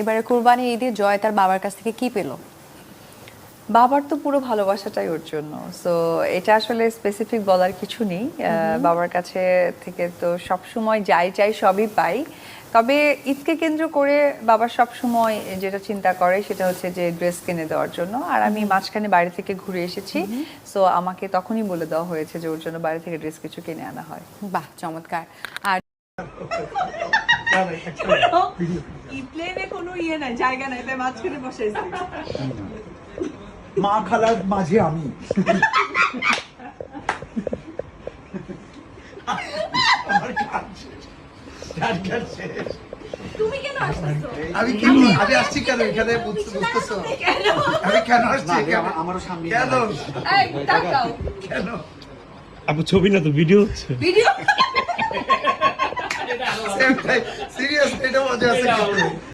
এবারে কুরবানি ঈদে জয় তার বাবার কাছ থেকে কি পেল? বাবার তো পুরো ভালোবাসাটাই ওর জন্য, সো এটা আসলে স্পেসিফিক বলার কিছু নেই। বাবার কাছে থেকে তো সব সময় যাই চাই সবই পাই। তবে ঈদকে কেন্দ্র করে বাবা সব সময় যেটা চিন্তা করে সেটা হচ্ছে যে ড্রেস কিনে দেওয়ার জন্য। আর আমি মাঝখানে বাইরে থেকে ঘুরে এসেছি, সো আমাকে তখনই বলে দেওয়া হয়েছে যে ওর জন্য বাইরে থেকে ড্রেস কিছু কিনে আনা হয়। বাহ, চমৎকার। আর প্লেনে কোনো ইয়ে নাই, জায়গা নাই, তাই মাঝখানে বসাইছি। মা খালার মাঝে আমি তুমি কেন আসছো? আমি আসছি কেন এখানে বুঝতেছো আমি কেন আসছি আমারও সামনে কেন এই তাকাও, কেন আপু ছবি না তো ভিডিও হচ্ছে। ভিডিও সিরিয়াস এটা মজা আছে